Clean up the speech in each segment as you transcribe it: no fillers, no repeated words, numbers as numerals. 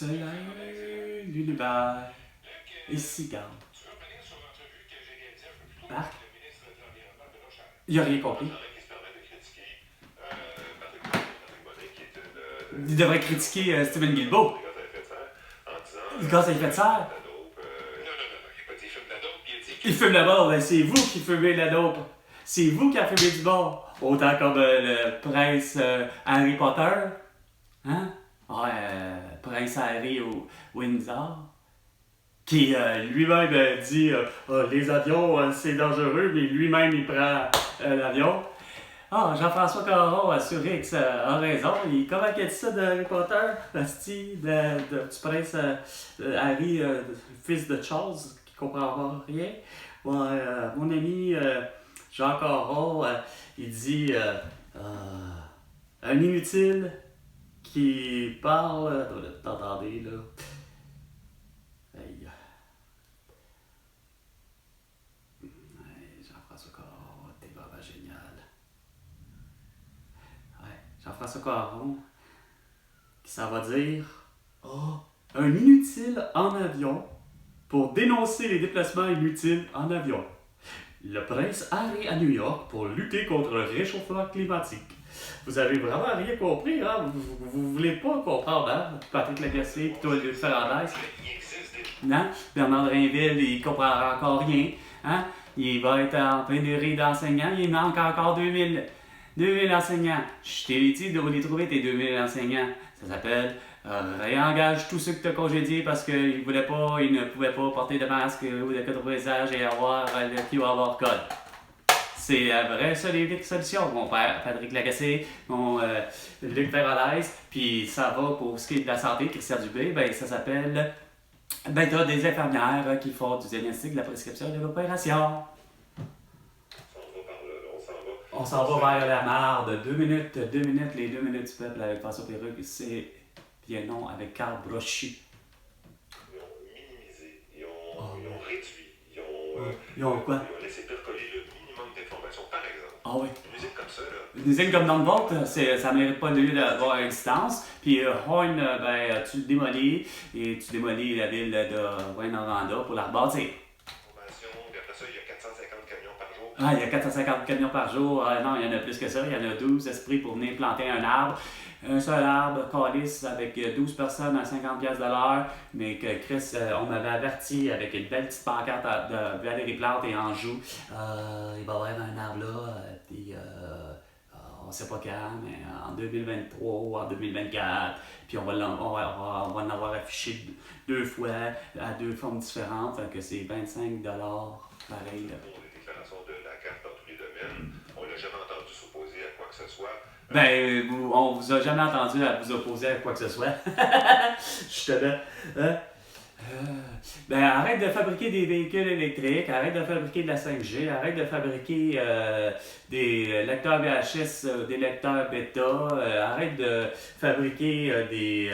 Soleil, lumière et cigare. Marc? Il a rien compris. Il devrait critiquer Steven Guilbeault. Le gaz à effet de serre. Il fume la dope, ben c'est vous qui fumez la dope. C'est vous qui avez fumé du bon. Autant comme le prince Harry Potter. Hein? Ouais, prince Harry au Windsor. Qui lui-même dit les avions c'est dangereux, mais lui-même il prend l'avion. Ah, Jean-François Caron sur X a raison. Comment il a dit ça de Harry Potter? Du prince Harry, fils de Charles, qui comprend rien. Ouais, mon ami Jean Caron, il dit un inutile qui parle. T'entendez là? Hey. Jean-François Caron, t'es vraiment génial. Jean-François Caron, qui ça va dire un inutile en avion pour dénoncer les déplacements inutiles en avion. Le prince Harry à New York pour lutter contre le réchauffement climatique. Vous avez vraiment rien compris, hein? Vous voulez pas comprendre, hein? Patrick Lagacé et toi, Luc Ferrandez. Non? Bernard Drinville, il comprend encore rien. Hein? Il va être en pénurie d'enseignants. Il manque encore 2000 enseignants. Je t'ai dit de les trouver, tes 2000 enseignants. Ça s'appelle réengage tous ceux que tu as congédiés parce qu'ils ne pouvaient pas porter de masque ou de code au visage et avoir le QR code. C'est la vraie solution, mon père, Patrick Lagacé, mon Luc Ferrandez, puis ça va pour ce qui est de la santé, Christian Dubé, ben ça s'appelle t'as des infirmières qui font du diagnostic, de la prescription et de l'opération. On s'en va vers la marde. 2 minutes, les 2 minutes du peuple avec François Pérug, c'est bien non avec Carl Brochu. Ils ont minimisé, ils ont réduit, ils ont quoi? Ils ont laissé percoler le minimum d'informations. Par exemple, Ah oui. une usine comme ça, là. Une usine comme dans le vôtre, ça ne mérite pas de lieu d'avoir existence. Puis Horn, tu le démolis et tu démolis la ville de Rouyn-Noranda pour la rebâtir. Puis après ça, il y a 450 camions par jour. Ah, il y a 450 camions par jour. Non, il y en a plus que ça. Il y en a 12 esprits pour venir planter un arbre. Un seul arbre, calice, avec 12 personnes à 50$ de l'heure. Mais que Chris, on m'avait averti avec une belle petite pancarte de Valérie Plante et Anjou. Il va y avoir un arbre là, puis on sait pas quand, mais en 2023 ou en 2024. Puis on va en avoir affiché 2 fois à 2 formes différentes. Fait que c'est 25$ pareil. Là. Pour les déclarations de la carte dans tous les domaines, on n'a jamais entendu s'opposer à quoi que ce soit. On vous a jamais entendu à vous opposer à quoi que ce soit. Justement. Arrête de fabriquer des véhicules électriques, arrête de fabriquer de la 5G, arrête de fabriquer des lecteurs VHS, des lecteurs bêta, arrête de fabriquer des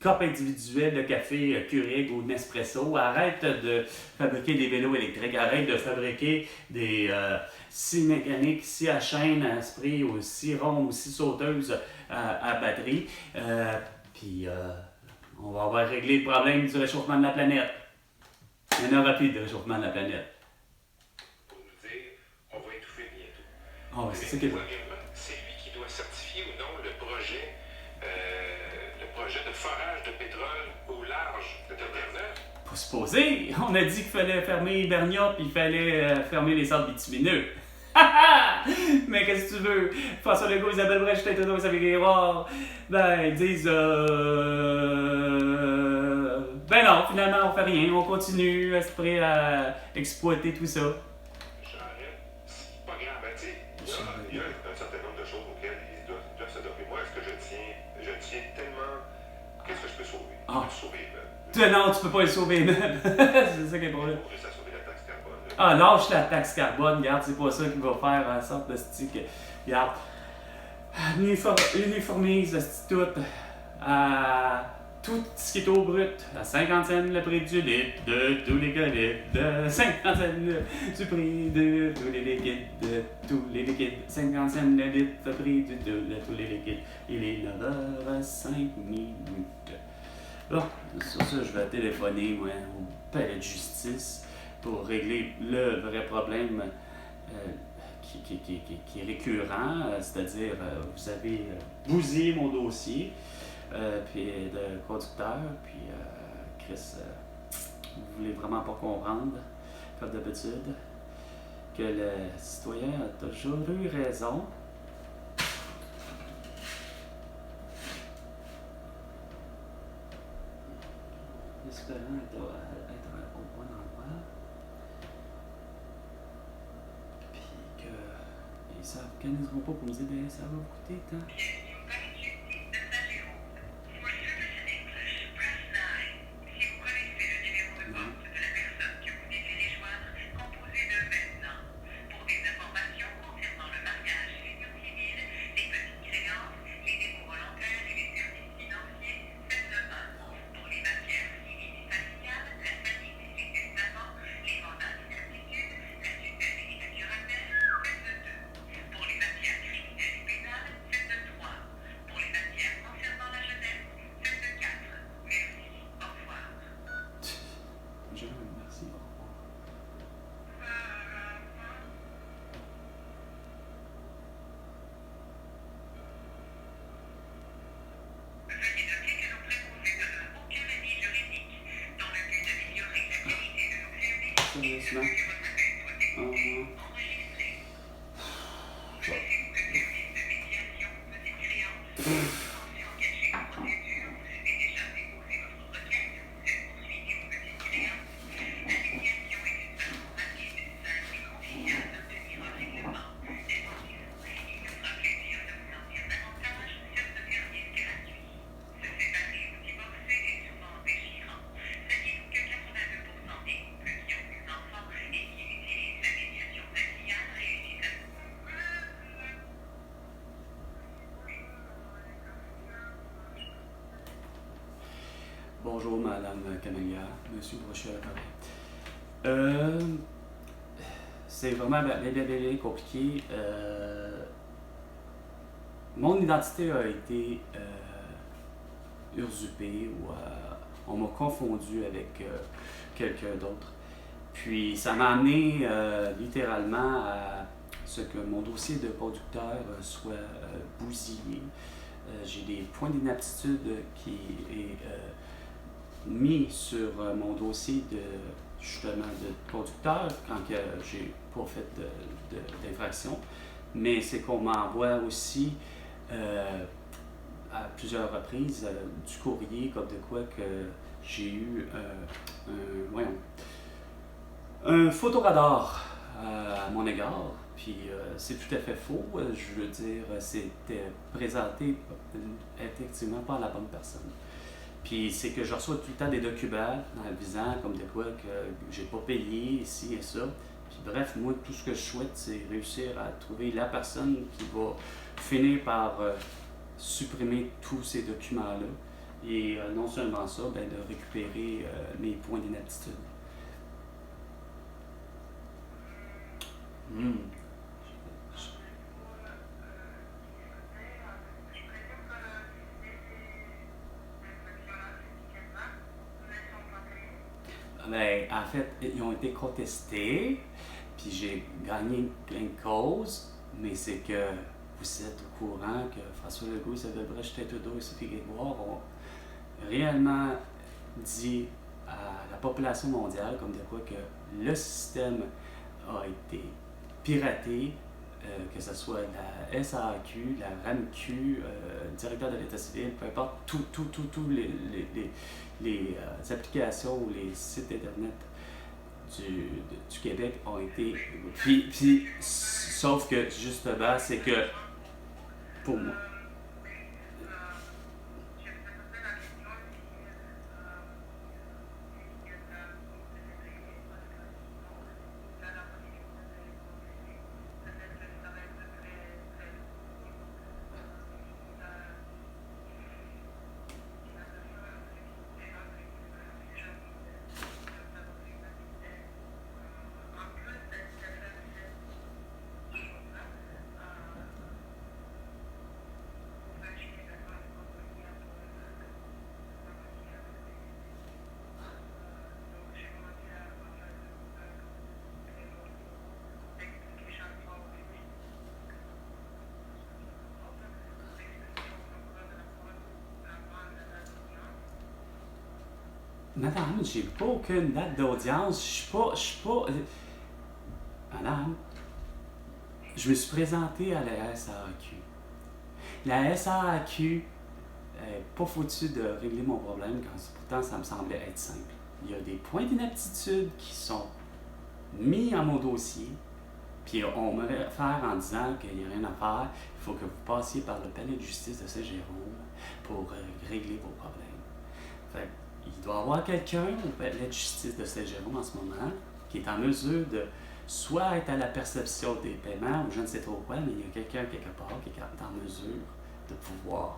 copes individuelles de café Keurig ou Nespresso, arrête de fabriquer des vélos électriques, arrête de fabriquer des scies mécaniques, scies à chaîne, à spray, ou scies rondes, ou scies sauteuses à batterie. Puis on va avoir réglé le problème du réchauffement de la planète. Il n'y en aura plus de réchauffement de la planète. Pour nous dire, on va étouffer bientôt. Oh, c'est ça qui est bon. C'est lui qui doit certifier ou non le projet de forage de pétrole au large de Terre-Neuve. Pas supposé. On a dit qu'il fallait fermer Hibernia puis il fallait fermer les centres bitumineux. Mais qu'est-ce que tu veux? François Legault, Isabelle Brèche, Justin Trudeau, Xavier Guérard, ils disent non, finalement on fait rien, on continue à se prêt à exploiter tout ça. J'arrête, c'est pas grave, il y a un certain nombre de choses auxquelles ils doivent se donner. Moi, est-ce que je tiens tellement. Qu'est-ce que je peux sauver? Je peux sauver, Non, tu peux pas le sauver, même. C'est ça qui est le problème. Juste à sauver la taxe carbone. Lâche la taxe carbone, regarde, c'est pas ça qui va faire en sorte de stick. Regarde, uniformise tout tout ce qui est au brut, à 50 cents le prix du litre de tous les litres, de 50 cents du prix de tous les liquides, 50 cents le litre le prix de tous les liquides. Il est 9h05. Là, sur ça, je vais téléphoner moi, au palais de justice pour régler le vrai problème qui est récurrent, c'est-à-dire vous avez bousillé mon dossier puis de conducteur, puis Chris, vous voulez vraiment pas comprendre, comme d'habitude, que le citoyen a toujours eu raison. Espérant être au bon endroit. Puis qu'ils ne s'organiseront pas pour me dire ben, ça va vous coûter tant. Bonjour, Madame Camélia, Monsieur Brochet à l'appareil. C'est vraiment bien compliqué. Mon identité a été usurpée ou on m'a confondu avec quelqu'un d'autre. Puis ça m'a amené littéralement à ce que mon dossier de conducteur soit bousillé. J'ai des points d'inaptitude qui est mis sur mon dossier justement de conducteur quand j'ai pas fait d'infraction, mais c'est qu'on m'envoie aussi à plusieurs reprises du courrier comme de quoi que j'ai eu un photoradar à mon égard, puis c'est tout à fait faux. Je veux dire, c'était présenté effectivement par la bonne personne. Puis c'est que je reçois tout le temps des documents avisant comme de quoi que j'ai pas payé ici et ça. Puis bref, moi tout ce que je souhaite c'est réussir à trouver la personne qui va finir par supprimer tous ces documents-là. Et non seulement ça, ben, de récupérer mes points d'inaptitude. Ben, en fait, ils ont été contestés, puis j'ai gagné plein de causes, mais c'est que vous êtes au courant que François Legault, Isabelle Brèche, Tête d'eau et Sophie Grégoire ont réellement dit à la population mondiale comme de quoi que le système a été piraté, que ce soit la SAQ, la RAMQ, le directeur de l'État civil, peu importe, tous les applications ou les sites internet du Québec ont été... Puis, sauf que, justement, c'est que, pour moi, Madame, j'ai pas aucune date d'audience. Je suis pas. Madame, je me suis présenté à la SAQ. La SAQ n'est pas foutue de régler mon problème, pourtant ça me semblait être simple. Il y a des points d'inaptitude qui sont mis à mon dossier, puis on me réfère en disant qu'il n'y a rien à faire, il faut que vous passiez par le palais de justice de Saint-Jérôme pour régler vos problèmes. Fait, il doit y avoir quelqu'un au palais de justice de Saint-Jérôme en ce moment qui est en mesure de soit être à la perception des paiements ou je ne sais trop quoi, mais il y a quelqu'un quelque part qui est en mesure de pouvoir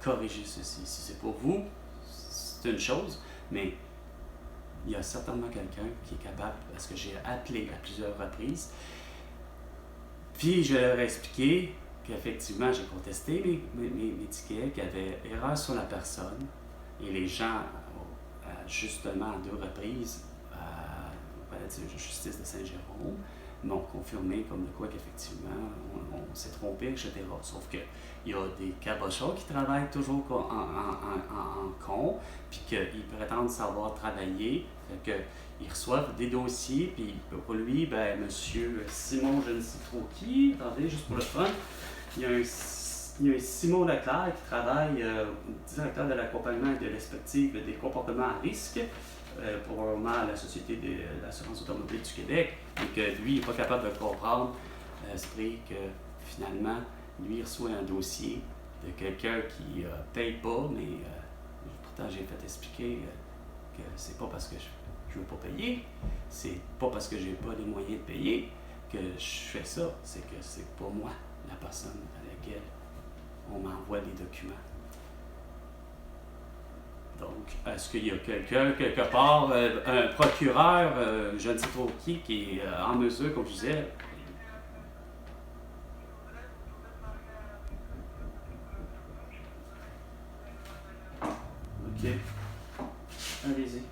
corriger ceci. Si c'est pour vous, c'est une chose, mais il y a certainement quelqu'un qui est capable, parce que j'ai appelé à plusieurs reprises, puis je leur ai expliqué qu'effectivement j'ai contesté mes tickets, qu'il y avait erreur sur la personne, et les gens, justement à 2 reprises, au palais de justice de Saint-Jérôme, m'ont confirmé comme de quoi qu'effectivement on s'est trompé, etc. Sauf qu'il y a des cabochons qui travaillent toujours en con, puis qu'ils prétendent savoir travailler, fait qu'ils reçoivent des dossiers, puis pour lui, ben, monsieur Simon, je ne sais trop qui, attendez, juste pour le fun, il y a un Simon Leclerc qui travaille directeur de l'accompagnement et de l'expertise des comportements à risque, probablement à la Société de l'assurance automobile du Québec, et que lui, il n'est pas capable de comprendre que finalement, lui, il reçoit un dossier de quelqu'un qui ne paye pas, mais pourtant, j'ai fait expliquer que c'est pas parce que je ne veux pas payer, c'est pas parce que j'ai pas les moyens de payer que je fais ça, c'est que c'est pas moi, la personne à laquelle on m'envoie des documents. Donc, est-ce qu'il y a quelqu'un, quelque part, un procureur, je ne sais trop qui est en mesure, comme je disais, OK. Allez-y.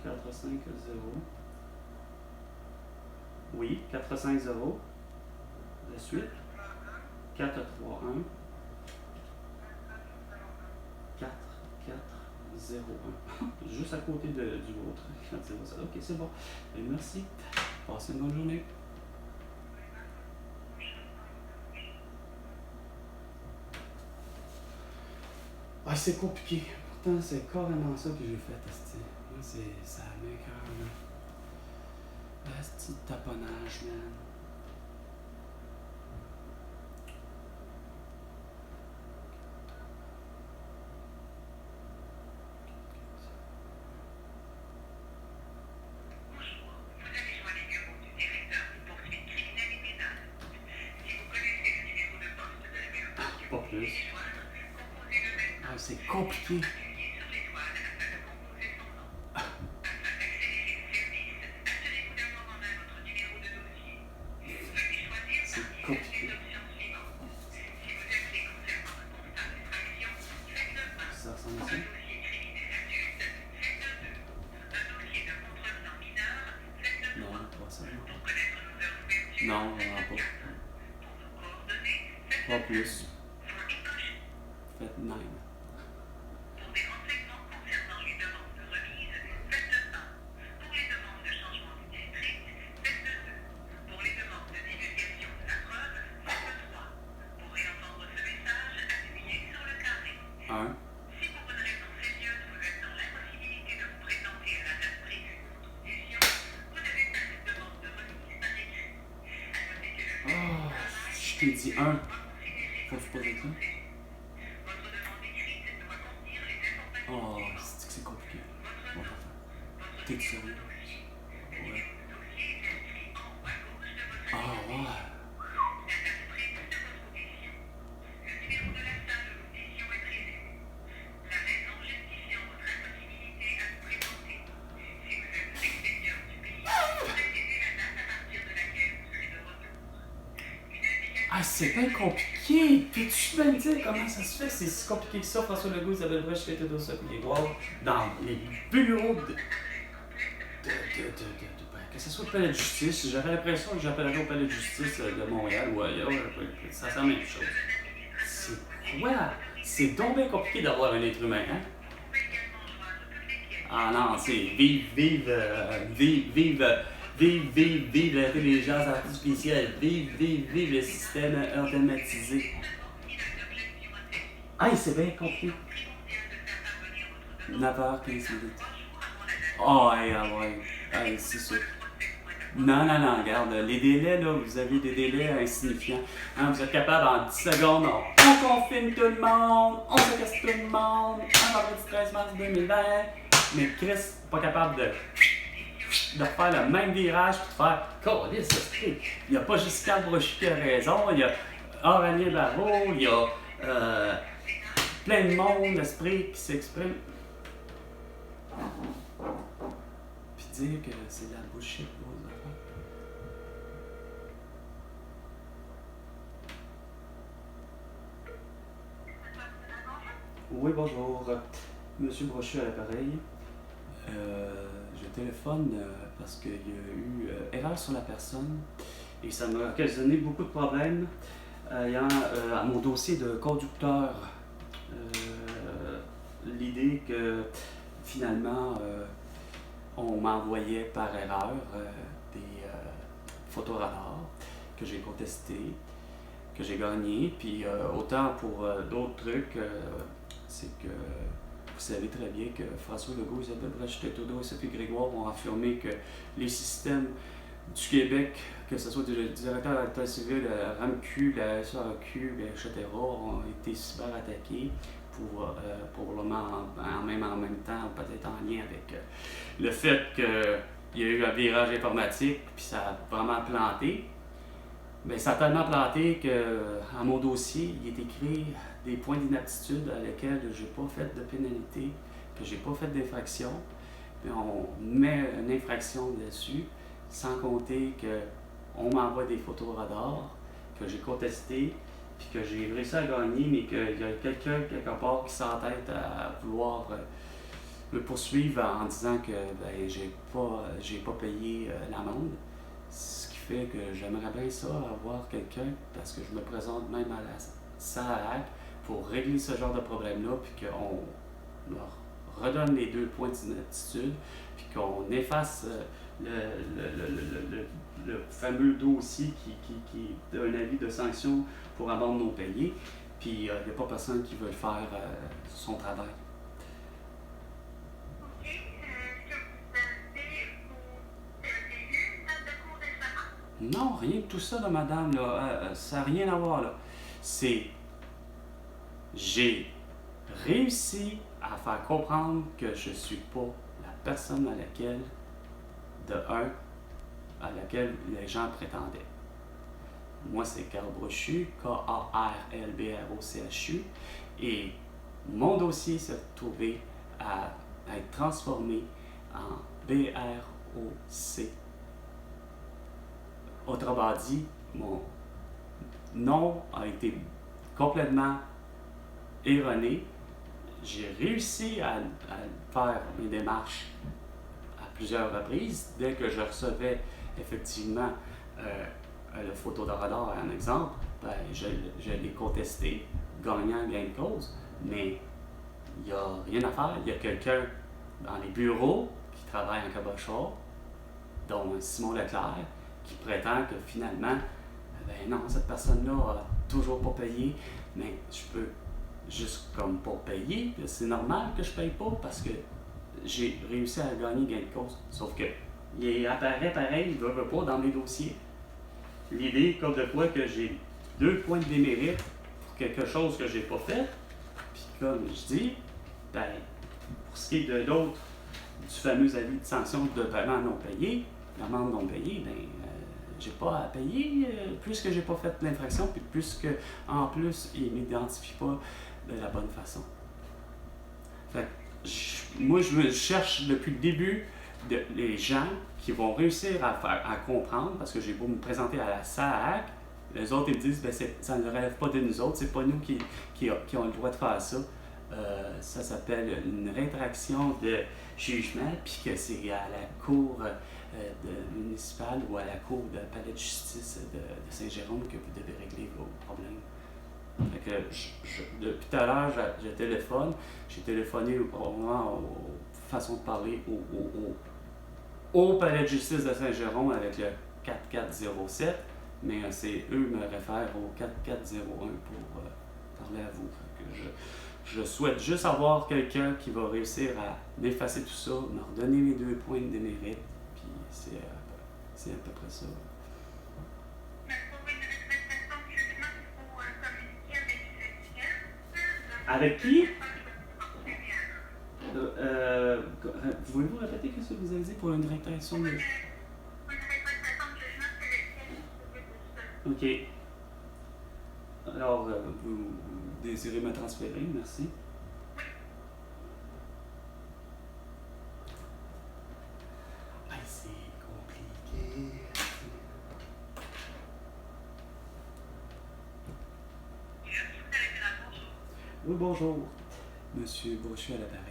450. Oui, 450. La suite. 431. 4401. Juste à côté du vôtre. OK, c'est bon. Et merci. Passez une bonne journée. Ah, c'est compliqué. Pourtant, c'est carrément ça que j'ai fait, esti. Moi, ça m'écoeure, là. Esti de taponnage, man. Pas plus. Ah, c'est compliqué. C'est compliqué. Ça ressemble à ça? Non, pas ça. Non, vraiment pas. Pas plus. Faites 9. Je t'ai dit 1. Faut que je pose le temps. Oh, c'est compliqué. Bon, parfait. T'es sérieux? Ouais. Ah, ouais. Ah, c'est bien compliqué! Peux-tu me dire comment ça se fait que c'est si compliqué que ça, François Legault, Isabelle Brèche, qui tout ça, puis les voir dans les bureaux que ce soit le palais de justice, j'aurais l'impression que j'appellerais au palais de justice de Montréal ou ailleurs, ça sert à la même chose. C'est quoi? C'est donc bien compliqué d'avoir un être humain, hein? Ah non, c'est vive l'intelligence artificielle, vive le système automatisé. Ah, c'est bien compris. 9h15 minutes. Oh, ouais, c'est ça. Non, regarde, les délais, là, vous avez des délais insignifiants. Hein, vous êtes capable en 10 secondes, on confine tout le monde, on séquestre tout le monde, un vendredi 13 mars 2020. Mais Chris, pas capable de faire le même virage et de faire « Câlisse, esprit! » Il n'y a pas juste Carl Brochu qui a raison, il y a Aurélien Barrault, il y a plein de monde, l'esprit qui s'exprime. Puis dire que c'est de la bullshit, vos affaires. Oui, bonjour. Monsieur Brochu à l'appareil. Je téléphone parce qu'il y a eu erreur sur la personne et ça m'a occasionné beaucoup de problèmes à mon dossier de conducteur. L'idée que finalement on m'envoyait par erreur des photoradars que j'ai contestés, que j'ai gagnés, puis autant pour d'autres trucs, c'est que vous savez très bien que François Legault, Isabelle Brachet-Trudeau et Sophie Grégoire ont affirmé que les systèmes du Québec, que ce soit le directeur de l'État civil, la RAMQ, la SAQ, etc., ont été cyberattaqués pour probablement en même temps, peut-être en lien avec le fait qu'il y a eu un virage informatique, puis ça a vraiment planté. Mais ça a tellement planté qu'à mon dossier, il est écrit des points d'inaptitude à lesquels je n'ai pas fait de pénalité, que je n'ai pas fait d'infraction. Puis on met une infraction dessus, sans compter qu'on m'envoie des photos radar que j'ai contestées, puis que j'ai réussi à gagner, mais qu'il y a quelqu'un quelque part qui s'entête à vouloir me poursuivre en disant que j'ai pas payé l'amende. Ce qui fait que j'aimerais bien ça, avoir quelqu'un, parce que je me présente même à la SAAC pour régler ce genre de problème-là, puis qu'on leur redonne les 2 points d'inaptitude, puis qu'on efface le fameux dossier qui est un avis de sanction pour amende non payée, puis il n'y a pas personne qui veut faire son travail. Non, rien de tout ça, là, madame, là, ça n'a rien à voir, là. J'ai réussi à faire comprendre que je ne suis pas la personne à laquelle les gens prétendaient. Moi, c'est Carl Brochu, Karlbrochu, et mon dossier s'est retrouvé à être transformé en BROC. Autrement dit, mon nom a été complètement erroné. J'ai réussi à faire mes démarches à plusieurs reprises. Dès que je recevais effectivement le photo de radar, un exemple, je l'ai contesté, gagnant gain de cause, mais il n'y a rien à faire. Il y a quelqu'un dans les bureaux qui travaille en cabochon, dont Simon Leclerc, qui prétend que finalement, non, cette personne-là a toujours pas payé, mais je peux juste comme pas payer, c'est normal que je paye pas parce que j'ai réussi à gagner gain de cause. Sauf que il apparaît pareil, il ne veut pas dans mes dossiers. L'idée, comme de quoi, que j'ai 2 points de démérite pour quelque chose que j'ai pas fait, puis comme je dis, pour ce qui est de l'autre, du fameux avis de sanction de paiement non payé, l'amende non payée, j'ai pas à payer, plus que j'ai pas fait l'infraction, puis plus que, en plus, il m'identifie pas de la bonne façon. Fait que, moi, je cherche depuis le début les gens qui vont réussir à comprendre, parce que j'ai beau me présenter à la SAAC, les autres ils me disent ça ne relève pas de nous autres, c'est pas nous qui ont le droit de faire ça. Ça s'appelle une rétraction de jugement, puis que c'est à la cour municipale ou à la cour de palais de justice de Saint-Jérôme que vous devez régler vos problèmes. Fait que depuis tout à l'heure, je téléphone. J'ai téléphoné au façon de parler au palais de justice de Saint-Jérôme avec le 4407, mais c'est eux me réfèrent au 4401 pour parler à vous. Je souhaite juste avoir quelqu'un qui va réussir à m'effacer tout ça, me redonner les 2 points de démérite, puis c'est à peu près ça. Avec qui? Pouvez-vous répéter ce que vous avez dit pour une rétractation de... OK. Alors, vous désirez me transférer, merci. Ben, c'est compliqué. Oui, bonjour. Monsieur Brochu à l'appareil.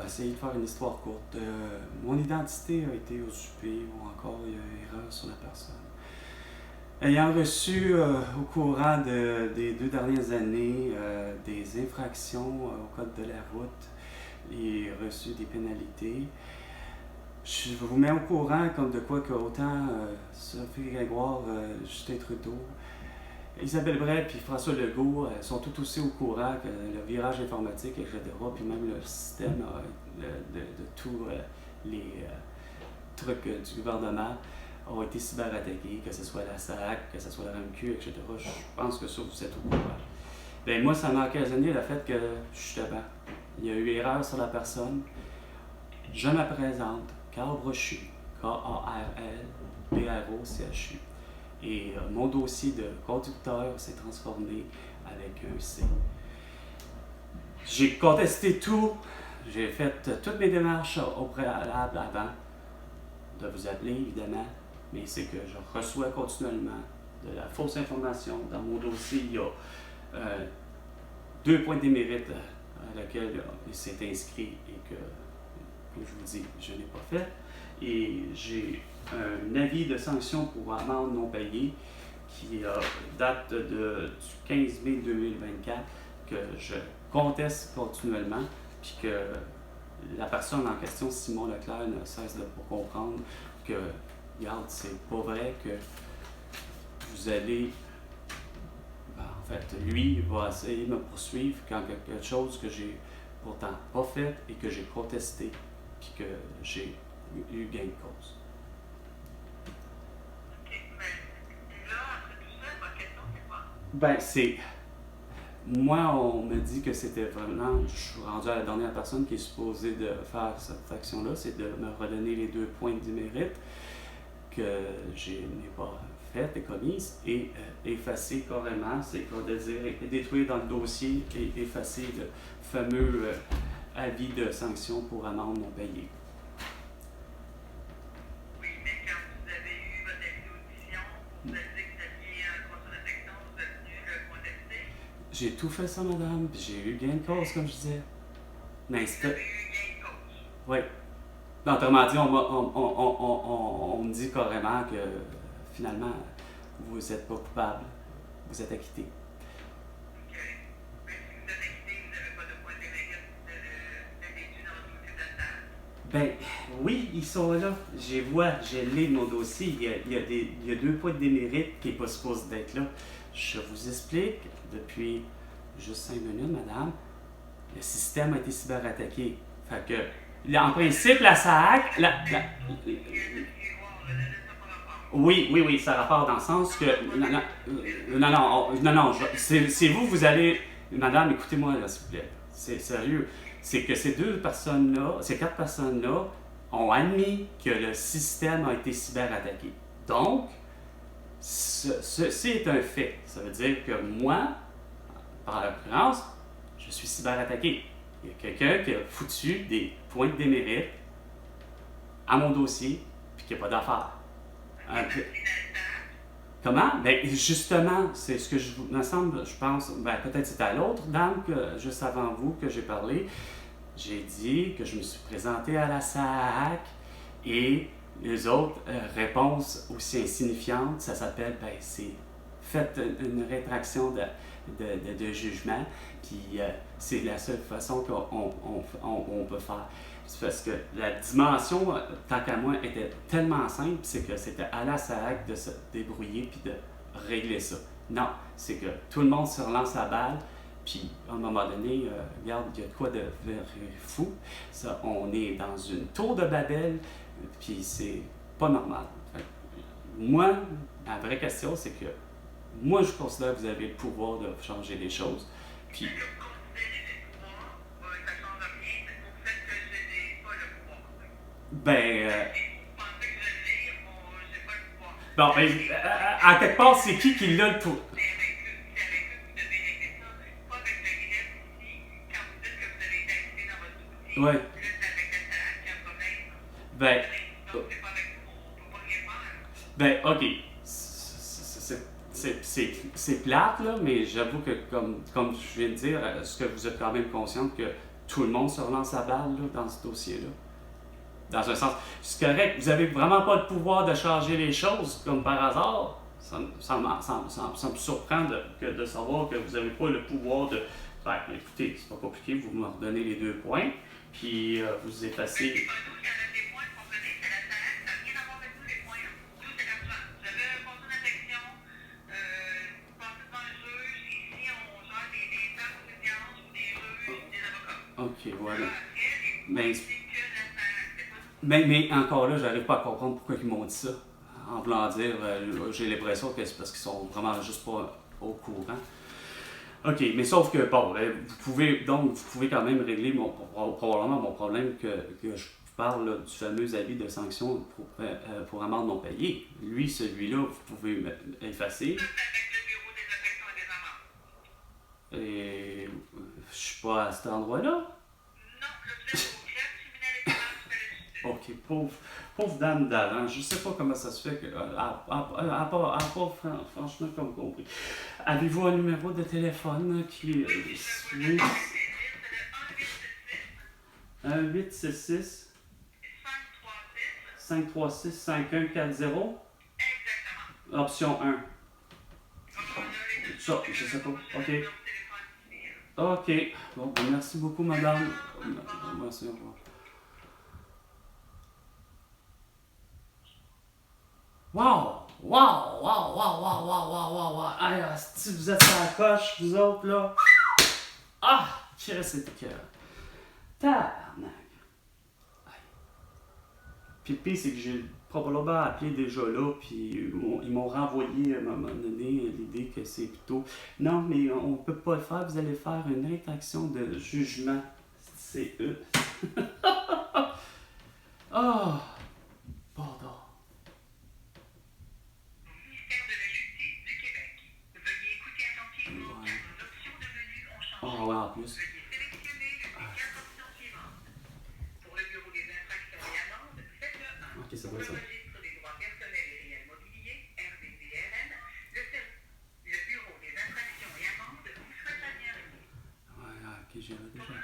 Essayer de faire une histoire courte. Mon identité a été usurpée ou encore il y a une erreur sur la personne. Ayant reçu au courant des 2 dernières années des infractions au code de la route et reçu des pénalités, je vous mets au courant comme de quoi qu'autant Sophie Grégoire, Justin Trudeau, Isabelle Bray et François Legault sont tout aussi au courant que le virage informatique, etc., puis même le système de tous les trucs du gouvernement ont été cyberattaqués, que ce soit la SAC, que ce soit la RAMQ, etc. Je pense que ça, vous êtes au courant. Bien, moi, ça m'a occasionné le fait que, justement, il y a eu erreur sur la personne. Je me présente, Carl Brochu, Karl-B-R-O-C-H-U. Et mon dossier de conducteur s'est transformé avec un C. J'ai contesté tout. J'ai fait toutes mes démarches au préalable avant de vous appeler, évidemment. Mais c'est que je reçois continuellement de la fausse information. Dans mon dossier, il y a 2 points de démérite à laquelle il s'est inscrit et que, comme je vous dis, je n'ai pas fait. Et j'ai un avis de sanction pour amende non payée qui date du 15 mai 2024 que je conteste continuellement, puis que la personne en question, Simon Leclerc, ne cesse de pas comprendre que, regarde, c'est pas vrai que vous allez... en fait, lui va essayer de me poursuivre quand quelque chose que j'ai pourtant pas fait et que j'ai contesté, puis que j'ai eu gain de cause. OK, mais là, après tout ça, votre question, c'est quoi? Ben, c'est... Moi, on me dit que c'était vraiment... Je suis rendu à la dernière personne qui est supposée de faire cette action-là, c'est de me redonner les 2 points de démérite que je n'ai pas fait et commise, et effacer carrément, c'est-à-dire détruire dans le dossier et effacer le fameux avis de sanction pour amende non payée. Oui, mais quand vous avez eu votre avis d'audition, vous avez dit que vous aviez un droit sur l'affection, vous êtes venu le contester? J'ai tout fait ça, madame, puis j'ai eu gain de cause, comme je disais. Mais Vous avez eu gain de cause? Oui. Autrement dit, on me dit carrément que finalement, vous n'êtes pas coupable, vous êtes acquitté. OK. Mais si vous êtes acquitté, vous n'avez pas de point de mérite de déduit dans votre dossier d'attaque? Ben oui, ils sont là. Je l'ai mon dossier. Il y a 2 points de démérite qui n'est pas supposé d'être là. Je vous explique, depuis juste 5 minutes, madame, le système a été cyberattaqué. Fait que, en principe, la SAC... Oui, ça rapporte dans le sens que... Non, c'est vous allez... Madame, écoutez-moi, là, s'il vous plaît. C'est sérieux. C'est que ces 4 personnes-là, ont admis que le système a été cyberattaqué. Donc, ceci est un fait. Ça veut dire que moi, par l'occurrence, je suis cyberattaqué. Il y a quelqu'un qui a foutu des points de démérite à mon dossier, puis qu'il n'y a pas d'affaire. Comment? Ben justement, c'est ce que me semble, je pense, peut-être c'était à l'autre dame, juste avant vous, que j'ai parlé. J'ai dit que je me suis présenté à la SAC et les autres réponses aussi insignifiantes, ça s'appelle, c'est faites une rétraction de jugement, puis c'est la seule façon qu'on peut faire. C'est parce que la dimension, tant qu'à moi, était tellement simple, c'est que c'était à la SAAC de se débrouiller puis de régler ça. Non, c'est que tout le monde se relance la balle, puis à un moment donné, regarde, il y a de quoi de fou. Ça, on est dans une tour de Babel, puis c'est pas normal. Fait que, moi, la vraie question, c'est que moi, je considère que vous avez le pouvoir de changer les choses. Puis, ben, bon, ben, à quelque part, c'est qui l'a le pouvoir? Ouais. Ben, ben, ok. C'est plate, là, mais j'avoue que, comme je viens de dire, est-ce que vous êtes quand même consciente que tout le monde se relance la balle là, dans ce dossier-là? Dans un sens, c'est correct, vous n'avez vraiment pas le pouvoir de changer les choses comme par hasard. Ça me surprend de savoir que vous n'avez pas le pouvoir de. Ben, écoutez, c'est pas compliqué, vous me redonnez les 2 points, puis vous effacez. Ok, voilà. Mais encore là, j'arrive pas à comprendre pourquoi ils m'ont dit ça. En voulant dire, j'ai l'impression que c'est parce qu'ils sont vraiment juste pas au courant. Ok, mais sauf que, bon, vous pouvez quand même régler probablement mon problème que je parle là, du fameux avis de sanction pour amende non payée. Lui, celui-là, vous pouvez effacer. Et je suis pas à cet endroit-là. Ok, pauvre dame d'avant, je sais pas comment ça se fait que. Pas franchement comme compris. Avez-vous un numéro de téléphone qui. Oui. 866 536 5140. Option 1. Ça, je sais pas. Ok. Ok. Bon, ben merci beaucoup, madame. Merci, au revoir. Wow! Wow! Wow! Wow! Wow! Wow! Wow! Wow! Wow! Hey, si vous êtes à la coche, vous autres, là. Ah! C'était que. Tabarnak! Puis le pire, c'est que j'ai probablement appelé déjà là, puis ils m'ont renvoyé à un moment donné l'idée que c'est plutôt. Non, mais on peut pas le faire, vous allez faire une rétraction de jugement. C'est eux. Oh! Pardon. Oh, ouais, en plus. Ok, ça doit être ça. Ouais, ok, j'ai déjà.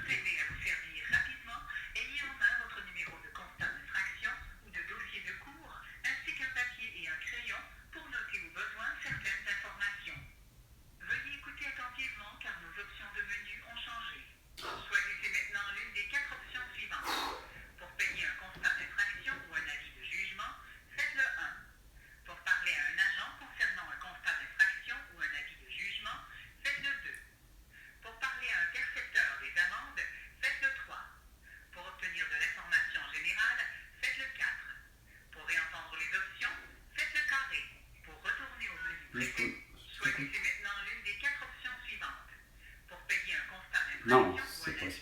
Non, c'est pas ça.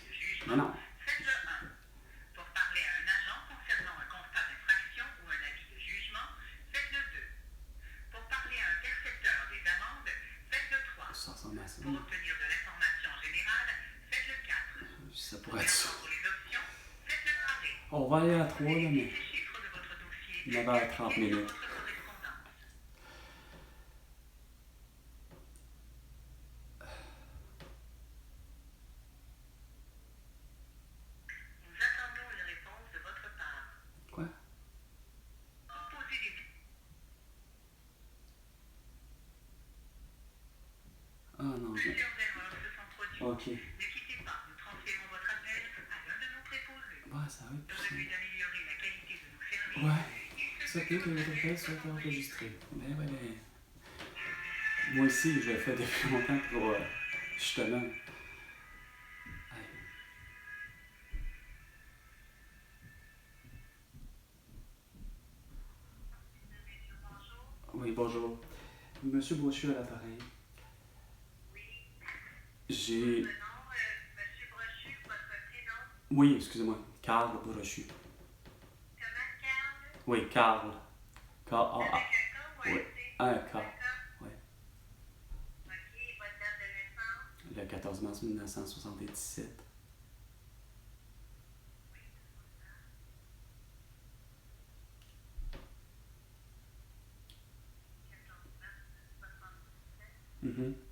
Non, non. Pour parler à un agent concernant un constat d'infraction ou un avis de jugement, faites le 2. Pour parler à un percepteur des amendes, faites le 3. Ça ressemble à ça. Pour obtenir de l'information générale, faites le 4. Ça pourrait être ça. Pour les options, faites le carré. On va aller à 3, là, mais. Les chiffres de votre dossier 9h30 minutes. Quoi? OK. Ne quittez pas, nous transférons votre appel à l'un de nos préposés. Ouais, ça va être Dans plus le but simple. d'améliorer la qualité de nos services, Ouais. il se Ça peut peut que que votre votre appel appel soit soit enregistré. Ben ouais, ben. Moi aussi, je le fais depuis longtemps pour justement. Hey. Oui, bonjour. Monsieur Brochu à l'appareil. Oui. J'ai. Votre nom, Monsieur Brochu, votre prénom, Oui, excusez-moi. Carl Brochu. comment Carl? Oui, Carl. K-A-A. Avec un K ou un Oui. C? Un K. Un K? Oui. OK, votre date de naissance? Le 14 mars 1977. Oui, c'est ça. 14 mars 77. Mhm.